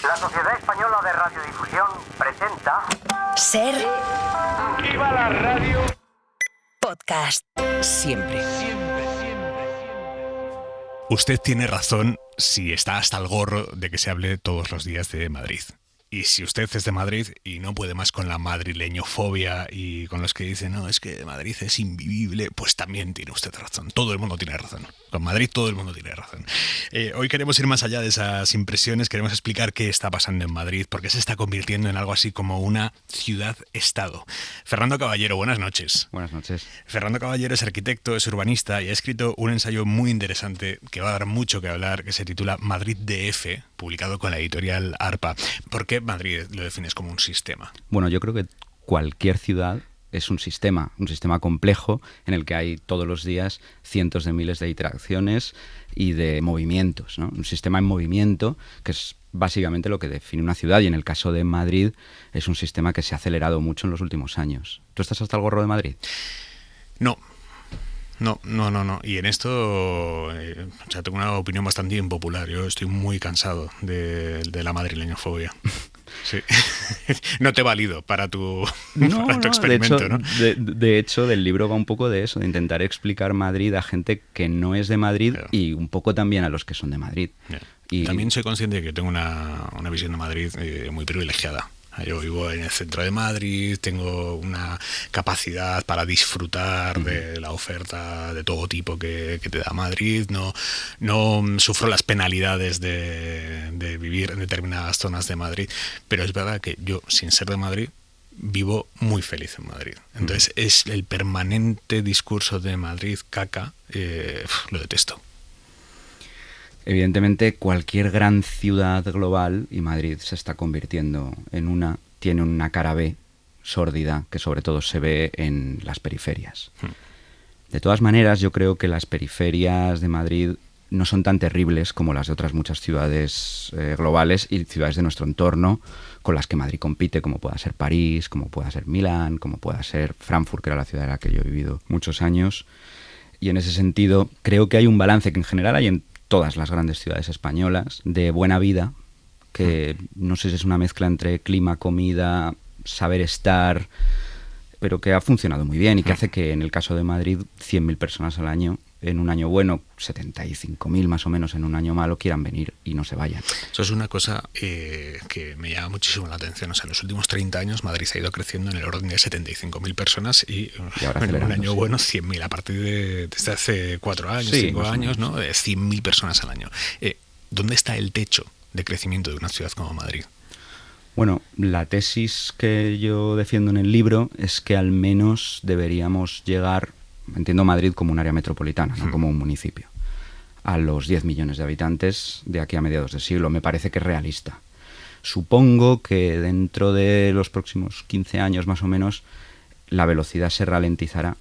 La Sociedad Española de Radiodifusión presenta... Ser... ¡Viva la radio! Podcast. Siempre. Usted tiene razón si está hasta el gorro de que se hable todos los días de Madrid. Y si usted es de Madrid y no puede más con la madrileñofobia y con los que dicen, no, es que Madrid es invivible, pues también tiene usted razón. Todo el mundo tiene razón. Con Madrid todo el mundo tiene razón. Hoy queremos ir más allá de esas impresiones, queremos explicar qué está pasando en Madrid, porque se está convirtiendo en algo así como una ciudad-estado. Fernando Caballero, buenas noches. Buenas noches. Fernando Caballero es arquitecto, es urbanista y ha escrito un ensayo muy interesante que va a dar mucho que hablar, que se titula Madrid DF, publicado con la editorial ARPA. ¿Por qué Madrid lo defines como un sistema? Bueno, yo creo que cualquier ciudad es un sistema complejo en el que hay todos los días cientos de miles de interacciones y de movimientos, ¿no? Un sistema en movimiento que es básicamente lo que define una ciudad, y en el caso de Madrid es un sistema que se ha acelerado mucho en los últimos años. ¿Tú estás hasta el gorro de Madrid? No. Y en esto tengo una opinión bastante impopular. Yo estoy muy cansado de la madrileñofobia. Sí. No te valido para tu experimento, ¿no? De hecho, del libro va un poco de eso, de intentar explicar Madrid a gente que no es de Madrid, claro, y un poco también a los que son de Madrid. Y también soy consciente de que tengo una visión de Madrid muy privilegiada. Yo vivo en el centro de Madrid, tengo una capacidad para disfrutar de la oferta de todo tipo que te da Madrid. No sufro las penalidades de vivir en determinadas zonas de Madrid, pero es verdad que yo, sin ser de Madrid, vivo muy feliz en Madrid. Entonces es el permanente discurso de Madrid caca, lo detesto. Evidentemente, cualquier gran ciudad global, y Madrid se está convirtiendo en una, tiene una cara B sórdida que sobre todo se ve en las periferias. De todas maneras, yo creo que las periferias de Madrid no son tan terribles como las de otras muchas ciudades globales y ciudades de nuestro entorno con las que Madrid compite, como pueda ser París, como pueda ser Milán, como pueda ser Frankfurt, que era la ciudad en la que yo he vivido muchos años. Y en ese sentido, creo que hay un balance que en general hay en todas las grandes ciudades españolas, de buena vida, que no sé si es una mezcla entre clima, comida, saber estar, pero que ha funcionado muy bien y que hace que en el caso de Madrid 100.000 personas al año, en un año bueno, 75.000 más o menos en un año malo, quieran venir y no se vayan. Eso es una cosa que me llama muchísimo la atención. O sea, en los últimos 30 años Madrid ha ido creciendo en el orden de 75.000 personas y ahora en un año bueno 100.000, a partir desde hace 4 años, sí, 5 años, ¿no? 100.000 personas al año. ¿Dónde está el techo de crecimiento de una ciudad como Madrid? Bueno, la tesis que yo defiendo en el libro es que al menos deberíamos llegar, entiendo Madrid como un área metropolitana, no como un municipio, a los 10 millones de habitantes de aquí a mediados de siglo. Me parece que es realista. Supongo que dentro de los próximos 15 años más o menos la velocidad se ralentizará,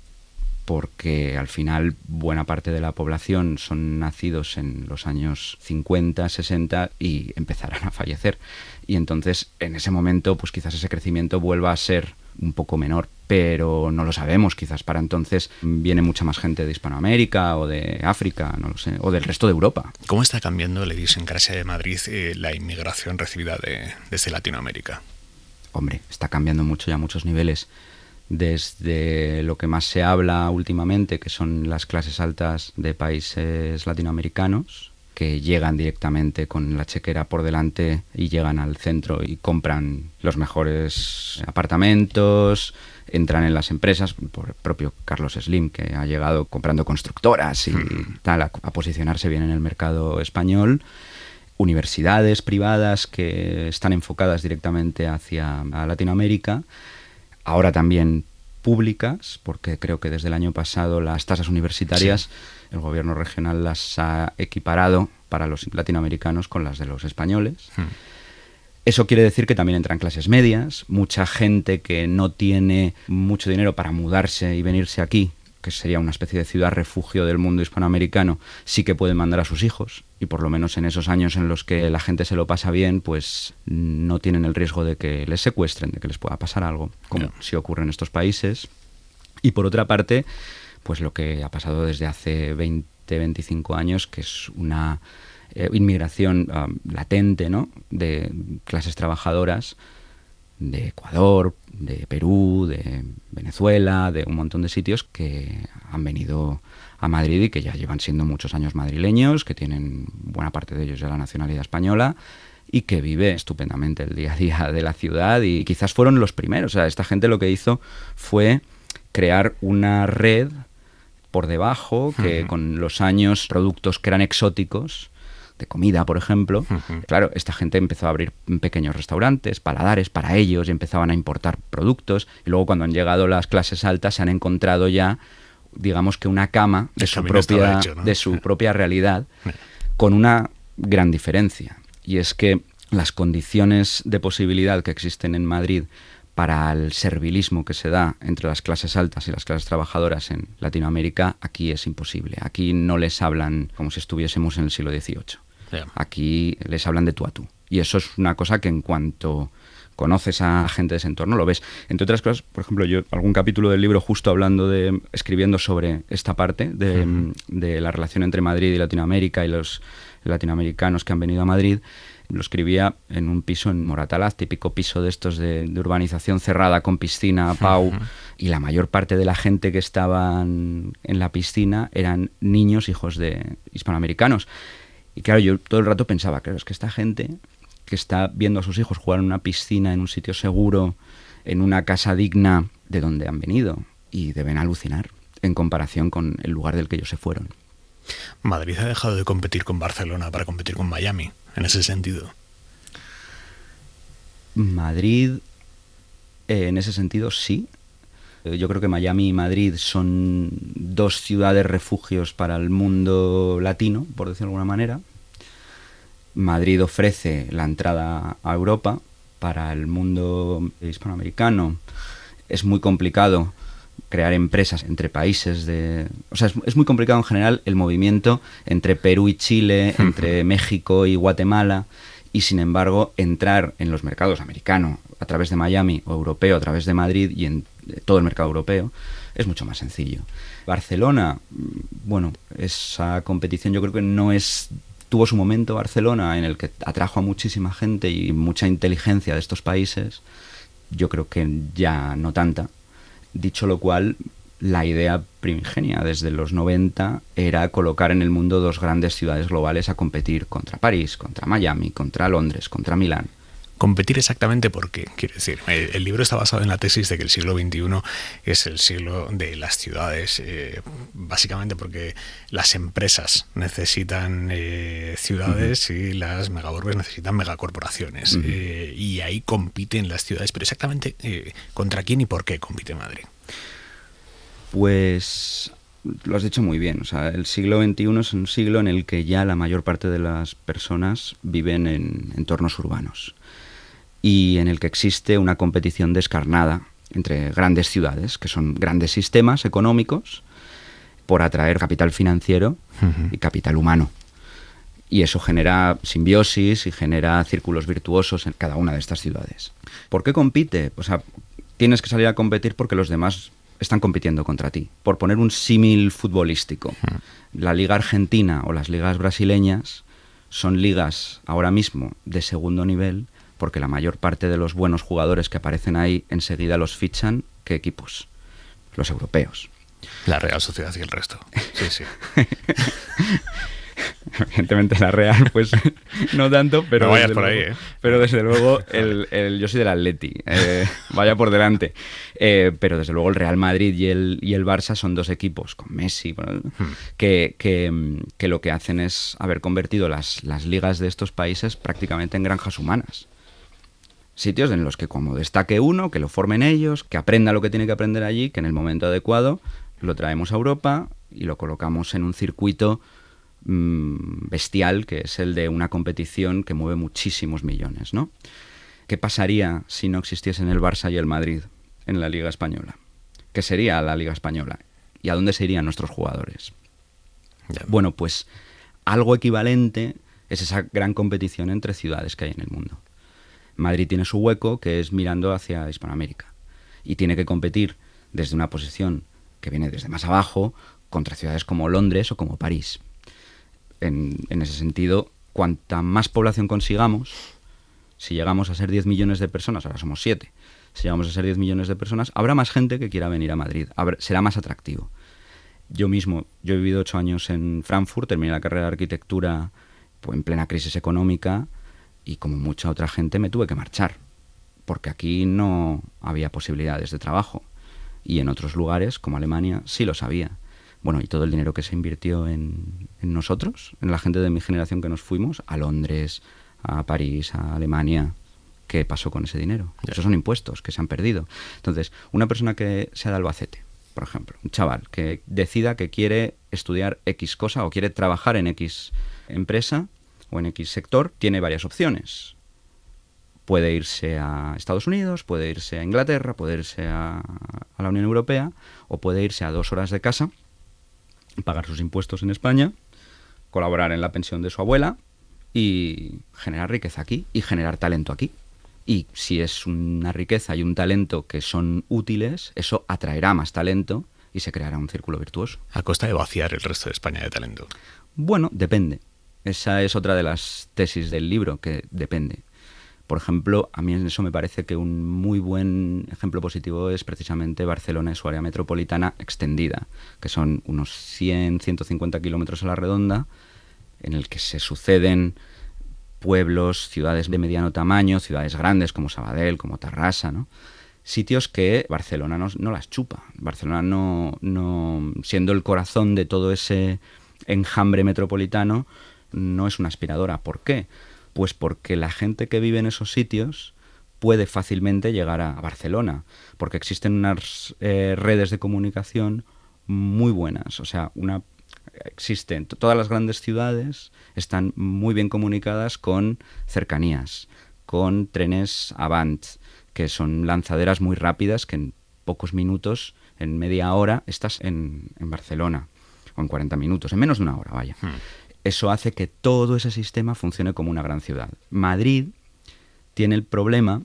porque al final buena parte de la población son nacidos en los años 50, 60 y empezarán a fallecer. Y entonces en ese momento pues quizás ese crecimiento vuelva a ser un poco menor, pero no lo sabemos. Quizás para entonces viene mucha más gente de Hispanoamérica o de África, no lo sé, o del resto de Europa. ¿Cómo está cambiando la idiosincrasia de Madrid la inmigración recibida desde Latinoamérica? Hombre, está cambiando mucho y a muchos niveles. Desde lo que más se habla últimamente, que son las clases altas de países latinoamericanos, que llegan directamente con la chequera por delante y llegan al centro y compran los mejores apartamentos, entran en las empresas, por el propio Carlos Slim, que ha llegado comprando constructoras y tal, a posicionarse bien en el mercado español. Universidades privadas que están enfocadas directamente hacia Latinoamérica. Ahora también públicas, porque creo que desde el año pasado las tasas universitarias, el gobierno regional las ha equiparado para los latinoamericanos con las de los españoles. Eso quiere decir que también entran clases medias, mucha gente que no tiene mucho dinero para mudarse y venirse aquí, que sería una especie de ciudad refugio del mundo hispanoamericano, sí que pueden mandar a sus hijos, y por lo menos en esos años en los que la gente se lo pasa bien, pues no tienen el riesgo de que les secuestren, de que les pueda pasar algo, como sí ocurre en estos países. Y por otra parte, pues lo que ha pasado desde hace 20, 25 años, que es una inmigración latente, ¿no?, de clases trabajadoras de Ecuador, de Perú, de Venezuela, de un montón de sitios que han venido a Madrid y que ya llevan siendo muchos años madrileños, que tienen buena parte de ellos ya la nacionalidad española y que vive estupendamente el día a día de la ciudad, y quizás fueron los primeros. O sea, esta gente lo que hizo fue crear una red por debajo que con los años, productos que eran exóticos, de comida, por ejemplo, claro, esta gente empezó a abrir pequeños restaurantes, paladares para ellos, y empezaban a importar productos, y luego cuando han llegado las clases altas se han encontrado ya, digamos que una cama de su propia, hecho, ¿no?, de su propia realidad, con una gran diferencia, y es que las condiciones de posibilidad que existen en Madrid para el servilismo que se da entre las clases altas y las clases trabajadoras en Latinoamérica, aquí es imposible. Aquí no les hablan como si estuviésemos en el siglo XVIII. Yeah. Aquí les hablan de tú a tú. Y eso es una cosa que en cuanto conoces a gente de ese entorno lo ves. Entre otras cosas, por ejemplo, yo algún capítulo del libro justo escribiendo sobre esta parte de la relación entre Madrid y Latinoamérica y los latinoamericanos que han venido a Madrid, lo escribía en un piso en Moratalaz, típico piso de estos de urbanización cerrada con piscina, Pau, y la mayor parte de la gente que estaban en la piscina eran niños hijos de hispanoamericanos. Y claro, yo todo el rato pensaba, claro, es que esta gente que está viendo a sus hijos jugar en una piscina, en un sitio seguro, en una casa digna, de donde han venido, y deben alucinar en comparación con el lugar del que ellos se fueron. Madrid ha dejado de competir con Barcelona para competir con Miami, en ese sentido. Madrid, en ese sentido, sí. Yo creo que Miami y Madrid son dos ciudades refugios para el mundo latino, por decirlo de alguna manera. Madrid ofrece la entrada a Europa. Para el mundo hispanoamericano es muy complicado crear empresas entre países o sea, es muy complicado en general el movimiento entre Perú y Chile, entre México y Guatemala, y sin embargo entrar en los mercados americano a través de Miami o europeo a través de Madrid y en todo el mercado europeo es mucho más sencillo. Barcelona, bueno, esa competición yo creo que tuvo su momento Barcelona en el que atrajo a muchísima gente y mucha inteligencia de estos países, yo creo que ya no tanta. Dicho lo cual, la idea primigenia desde los 90 era colocar en el mundo dos grandes ciudades globales a competir contra París, contra Miami, contra Londres, contra Milán. ¿Competir exactamente por qué? Quiere decir, el libro está basado en la tesis de que el siglo XXI es el siglo de las ciudades, básicamente porque las empresas necesitan ciudades y las megaurbes necesitan megacorporaciones. Y ahí compiten las ciudades. Pero exactamente, ¿contra quién y por qué compite Madrid? Pues lo has dicho muy bien. O sea, el siglo XXI es un siglo en el que ya la mayor parte de las personas viven en entornos urbanos, y en el que existe una competición descarnada entre grandes ciudades, que son grandes sistemas económicos, por atraer capital financiero y capital humano. Y eso genera simbiosis y genera círculos virtuosos en cada una de estas ciudades. ¿Por qué compite? O sea, tienes que salir a competir porque los demás están compitiendo contra ti. Por poner un símil futbolístico, la Liga Argentina o las ligas brasileñas son ligas ahora mismo de segundo nivel, porque la mayor parte de los buenos jugadores que aparecen ahí enseguida los fichan. ¿Qué equipos? Los europeos. La Real Sociedad y el resto. Sí, sí. Evidentemente la Real, pues no tanto, pero no vayas por ahí, Pero desde luego yo soy del Atleti, vaya por delante. Pero desde luego el Real Madrid y el Barça son dos equipos con Messi, bueno, que lo que hacen es haber convertido las ligas de estos países prácticamente en granjas humanas. Sitios en los que como destaque uno, que lo formen ellos, que aprenda lo que tiene que aprender allí, que en el momento adecuado lo traemos a Europa y lo colocamos en un circuito bestial, que es el de una competición que mueve muchísimos millones, ¿no? ¿Qué pasaría si no existiesen el Barça y el Madrid en la Liga Española? ¿Qué sería la Liga Española? ¿Y a dónde se irían nuestros jugadores? Bueno, pues algo equivalente es esa gran competición entre ciudades que hay en el mundo. Madrid tiene su hueco, que es mirando hacia Hispanoamérica, y tiene que competir desde una posición que viene desde más abajo contra ciudades como Londres o como París. En ese sentido, cuanta más población consigamos, si llegamos a ser 10 millones de personas, ahora somos 7, si llegamos a ser 10 millones de personas, habrá más gente que quiera venir a Madrid, será más atractivo. Yo he vivido 8 años en Frankfurt, terminé la carrera de arquitectura pues, en plena crisis económica, y como mucha otra gente me tuve que marchar, porque aquí no había posibilidades de trabajo, y en otros lugares, como Alemania, sí los había. Bueno, y todo el dinero que se invirtió en nosotros, en la gente de mi generación que nos fuimos, a Londres, a París, a Alemania, ¿qué pasó con ese dinero? Esos son impuestos que se han perdido. Entonces, una persona que sea de Albacete, por ejemplo, un chaval que decida que quiere estudiar X cosa o quiere trabajar en X empresa o en X sector, tiene varias opciones. Puede irse a Estados Unidos, puede irse a Inglaterra, puede irse a la Unión Europea, o puede irse a 2 horas de casa, pagar sus impuestos en España, colaborar en la pensión de su abuela y generar riqueza aquí y generar talento aquí. Y si es una riqueza y un talento que son útiles, eso atraerá más talento y se creará un círculo virtuoso. A costa de vaciar el resto de España de talento. Bueno, depende. Esa es otra de las tesis del libro, que depende. Por ejemplo, a mí en eso me parece que un muy buen ejemplo positivo es precisamente Barcelona y su área metropolitana extendida, que son unos 100-150 kilómetros a la redonda, en el que se suceden pueblos, ciudades de mediano tamaño, ciudades grandes como Sabadell, como Tarrasa, ¿no? Sitios que Barcelona no las chupa. Barcelona no, siendo el corazón de todo ese enjambre metropolitano, no es una aspiradora. ¿Por qué? Pues porque la gente que vive en esos sitios puede fácilmente llegar a Barcelona, porque existen unas redes de comunicación muy buenas. O sea, todas las grandes ciudades están muy bien comunicadas con cercanías, con trenes Avant, que son lanzaderas muy rápidas que en pocos minutos, en media hora, estás en Barcelona, o en 40 minutos, en menos de una hora, vaya. Eso hace que todo ese sistema funcione como una gran ciudad. Madrid tiene el problema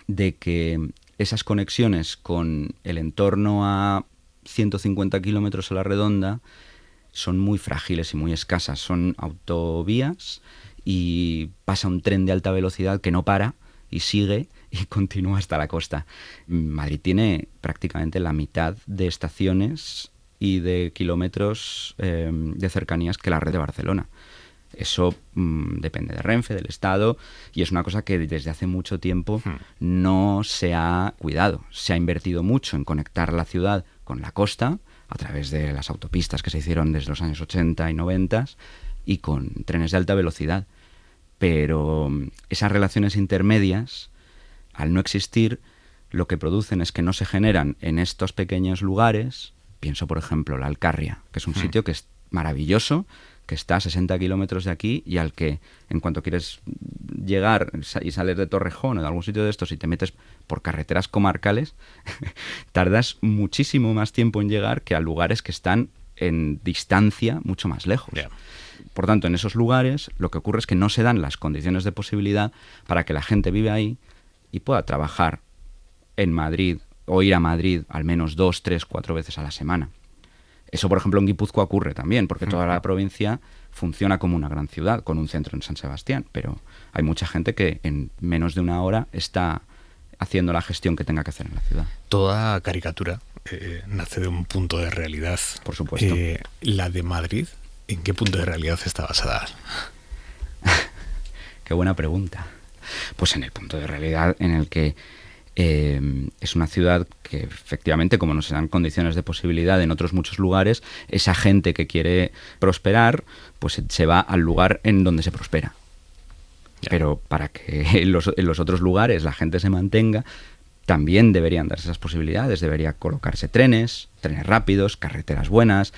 de que esas conexiones con el entorno a 150 kilómetros a la redonda son muy frágiles y muy escasas. Son autovías y pasa un tren de alta velocidad que no para y sigue y continúa hasta la costa. Madrid tiene prácticamente la mitad de estaciones y de kilómetros de cercanías que la red de Barcelona. Eso depende de Renfe, del Estado, y es una cosa que desde hace mucho tiempo no se ha cuidado. Se ha invertido mucho en conectar la ciudad con la costa a través de las autopistas que se hicieron desde los años 80 y 90 y con trenes de alta velocidad. Pero esas relaciones intermedias, al no existir, lo que producen es que no se generan en estos pequeños lugares. Pienso, por ejemplo, la Alcarria, que es un sitio que es maravilloso, que está a 60 kilómetros de aquí y al que, en cuanto quieres llegar y salir de Torrejón o de algún sitio de estos y te metes por carreteras comarcales, tardas muchísimo más tiempo en llegar que a lugares que están en distancia mucho más lejos. Yeah. Por tanto, en esos lugares lo que ocurre es que no se dan las condiciones de posibilidad para que la gente viva ahí y pueda trabajar en Madrid o ir a Madrid al menos 2, 3, 4 veces a la semana. Eso, por ejemplo, en Guipúzcoa ocurre también, porque toda la provincia funciona como una gran ciudad, con un centro en San Sebastián, pero hay mucha gente que en menos de una hora está haciendo la gestión que tenga que hacer en la ciudad. Toda caricatura nace de un punto de realidad. Por supuesto. ¿La de Madrid, en qué punto de realidad está basada? Qué buena pregunta. Pues en el punto de realidad en el que es una ciudad que efectivamente, como no se dan condiciones de posibilidad en otros muchos lugares, esa gente que quiere prosperar pues se va al lugar en donde se prospera. Pero para que en los otros lugares la gente se mantenga, también deberían darse esas posibilidades. Debería colocarse trenes rápidos, carreteras buenas,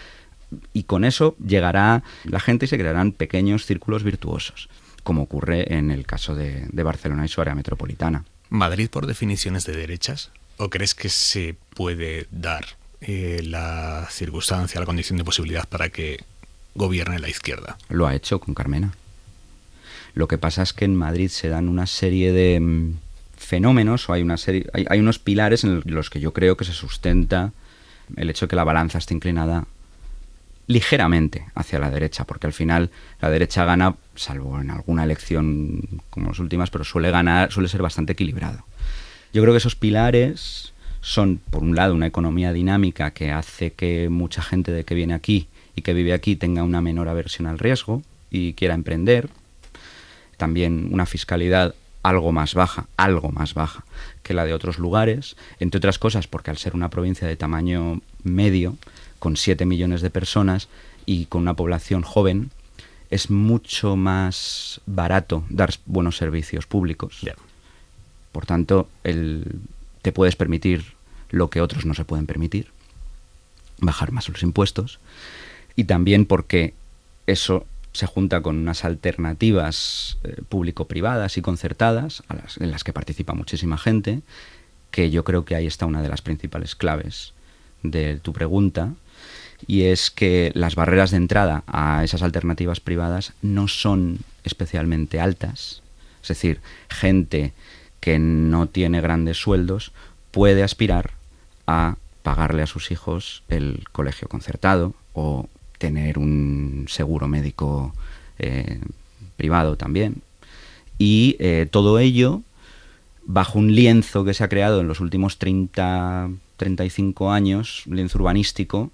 y con eso llegará la gente y se crearán pequeños círculos virtuosos, como ocurre en el caso de Barcelona y su área metropolitana. ¿Madrid por definición es de derechas? ¿O crees que se puede dar la circunstancia, la condición de posibilidad para que gobierne la izquierda? Lo ha hecho con Carmena. Lo que pasa es que en Madrid se dan una serie de fenómenos, o hay unos pilares en los que yo creo que se sustenta el hecho de que la balanza esté inclinada ligeramente hacia la derecha, porque al final la derecha gana, salvo en alguna elección como las últimas, pero suele ser bastante equilibrado. Yo creo que esos pilares son, por un lado, una economía dinámica que hace que mucha gente de que viene aquí y que vive aquí tenga una menor aversión al riesgo y quiera emprender. También una fiscalidad algo más baja que la de otros lugares, entre otras cosas porque al ser una provincia de tamaño medio, con 7 millones de personas y con una población joven, es mucho más barato dar buenos servicios públicos. Yeah. Por tanto, te puedes permitir lo que otros no se pueden permitir, bajar más los impuestos, y también porque eso se junta con unas alternativas público-privadas y concertadas, en las que participa muchísima gente, que yo creo que ahí está una de las principales claves de tu pregunta, y es que las barreras de entrada a esas alternativas privadas no son especialmente altas. Es decir, gente que no tiene grandes sueldos puede aspirar a pagarle a sus hijos el colegio concertado o tener un seguro médico privado también. Y todo ello bajo un lienzo que se ha creado en los últimos 35 años, un lienzo urbanístico,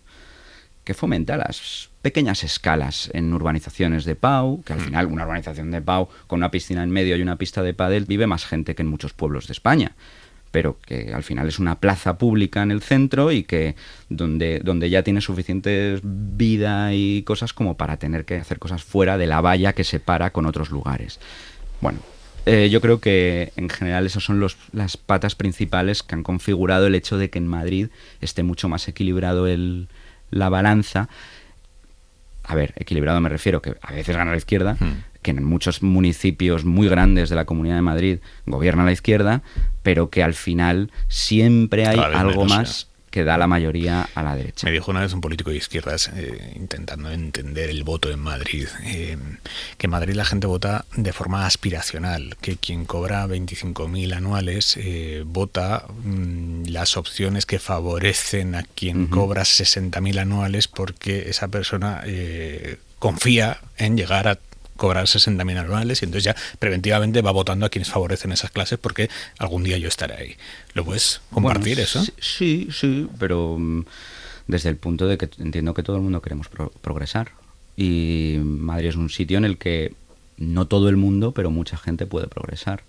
que fomenta las pequeñas escalas en urbanizaciones de Pau, que al final una urbanización de Pau con una piscina en medio y una pista de pádel vive más gente que en muchos pueblos de España, pero que al final es una plaza pública en el centro y que donde ya tiene suficiente vida y cosas como para tener que hacer cosas fuera de la valla que separa con otros lugares. Bueno, yo creo que en general esas son las patas principales que han configurado el hecho de que en Madrid esté mucho más equilibrado la balanza. A ver, equilibrado me refiero que a veces gana la izquierda, que en muchos municipios muy grandes de la Comunidad de Madrid gobierna la izquierda, pero que al final siempre hay algo más que da la mayoría a la derecha. Me dijo una vez un político de izquierdas, intentando entender el voto en Madrid, que en Madrid la gente vota de forma aspiracional, que quien cobra 25.000 anuales vota las opciones que favorecen a quien cobra 60.000 anuales, porque esa persona confía en llegar a cobrar 60.000 anuales y entonces ya preventivamente va votando a quienes favorecen esas clases porque algún día yo estaré ahí. ¿Lo puedes compartir eso? Sí, pero desde el punto de que entiendo que todo el mundo queremos progresar, y Madrid es un sitio en el que no todo el mundo, pero mucha gente puede progresar,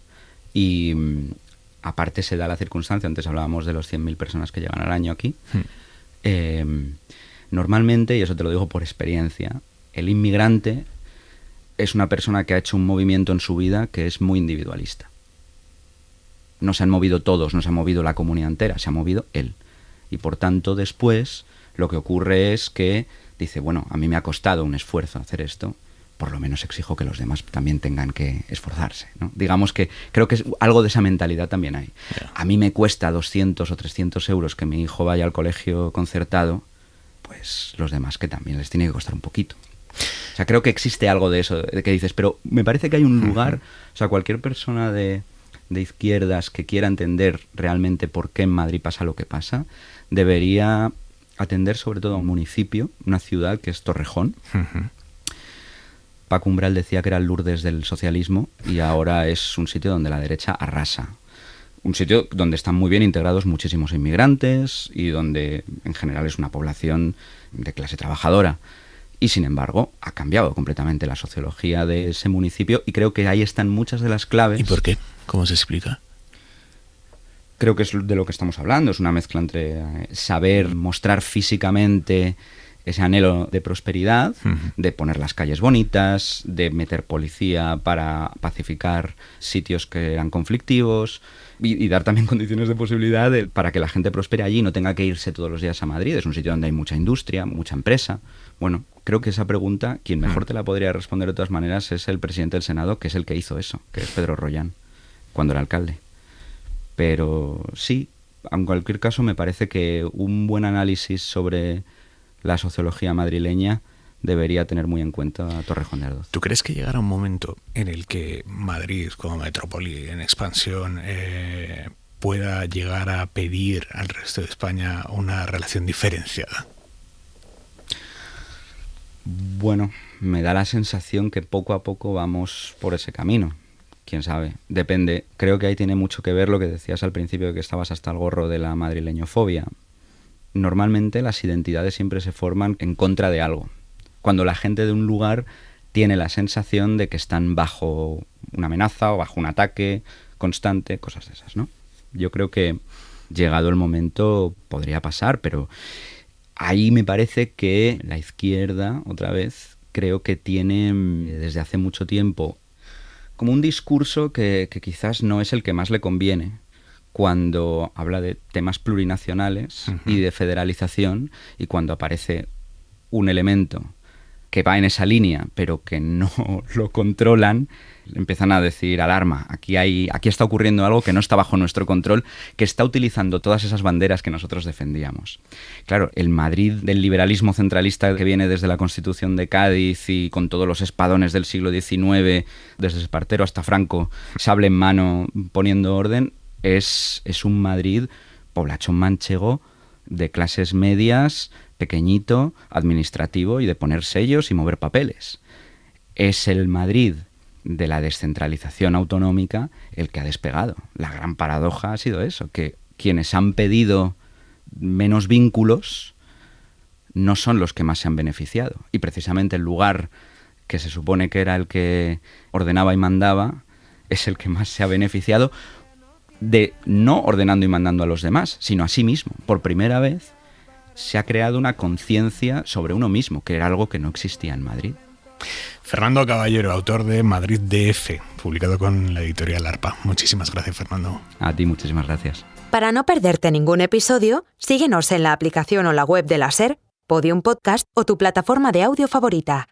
y aparte se da la circunstancia, antes hablábamos de los 100.000 personas que llegan al año aquí, normalmente, y eso te lo digo por experiencia, el inmigrante es una persona que ha hecho un movimiento en su vida que es muy individualista. No se han movido todos, no se ha movido la comunidad entera, se ha movido él. Y por tanto, después, lo que ocurre es que dice, bueno, a mí me ha costado un esfuerzo hacer esto, por lo menos exijo que los demás también tengan que esforzarse, ¿no? Digamos que creo que algo de esa mentalidad también hay. Yeah. A mí me cuesta 200 o 300 euros que mi hijo vaya al colegio concertado, pues los demás que también les tiene que costar un poquito. O sea, creo que existe algo de eso, de que dices, pero me parece que hay un lugar, o sea, cualquier persona de izquierdas que quiera entender realmente por qué en Madrid pasa lo que pasa, debería atender sobre todo a un municipio, una ciudad que es Torrejón. Paco Umbral decía que era el Lourdes del socialismo y ahora es un sitio donde la derecha arrasa. Un sitio donde están muy bien integrados muchísimos inmigrantes y donde en general es una población de clase trabajadora. Y sin embargo, ha cambiado completamente la sociología de ese municipio y creo que ahí están muchas de las claves. ¿Y por qué? ¿Cómo se explica? Creo que es de lo que estamos hablando, es una mezcla entre saber mostrar físicamente ese anhelo de prosperidad, de poner las calles bonitas, de meter policía para pacificar sitios que eran conflictivos y dar también condiciones de posibilidad para que la gente prospere allí y no tenga que irse todos los días a Madrid. Es un sitio donde hay mucha industria, mucha empresa. Bueno, creo que esa pregunta, quien mejor te la podría responder de todas maneras es el presidente del Senado, que es el que hizo eso, que es Pedro Rollán, cuando era alcalde. Pero sí, en cualquier caso me parece que un buen análisis sobre la sociología madrileña debería tener muy en cuenta a Torrejón de Ardoz. ¿Tú crees que llegará un momento en el que Madrid, como metrópoli en expansión, pueda llegar a pedir al resto de España una relación diferenciada? Bueno, me da la sensación que poco a poco vamos por ese camino. Quién sabe, depende. Creo que ahí tiene mucho que ver lo que decías al principio, de que estabas hasta el gorro de la madrileñofobia. Normalmente las identidades siempre se forman en contra de algo. Cuando la gente de un lugar tiene la sensación de que están bajo una amenaza o bajo un ataque constante, cosas de esas, ¿no? Yo creo que llegado el momento podría pasar, pero ahí me parece que la izquierda, otra vez, creo que tiene desde hace mucho tiempo como un discurso que quizás no es el que más le conviene cuando habla de temas plurinacionales y de federalización, y cuando aparece un elemento que va en esa línea pero que no lo controlan, empiezan a decir alarma, aquí está ocurriendo algo que no está bajo nuestro control, que está utilizando todas esas banderas que nosotros defendíamos. Claro, el Madrid del liberalismo centralista que viene desde la Constitución de Cádiz y con todos los espadones del siglo XIX, desde Espartero hasta Franco, sable en mano poniendo orden, es un Madrid poblachón manchego de clases medias, pequeñito, administrativo y de poner sellos y mover papeles. Es el Madrid de la descentralización autonómica el que ha despegado. La gran paradoja ha sido eso, que quienes han pedido menos vínculos no son los que más se han beneficiado. Y precisamente el lugar que se supone que era el que ordenaba y mandaba es el que más se ha beneficiado de no ordenando y mandando a los demás, sino a sí mismo. Por primera vez se ha creado una conciencia sobre uno mismo, que era algo que no existía en Madrid. Fernando Caballero, autor de Madrid DF, publicado con la editorial ARPA. Muchísimas gracias, Fernando. A ti, muchísimas gracias. Para no perderte ningún episodio, síguenos en la aplicación o la web de la SER, Podium Podcast o tu plataforma de audio favorita.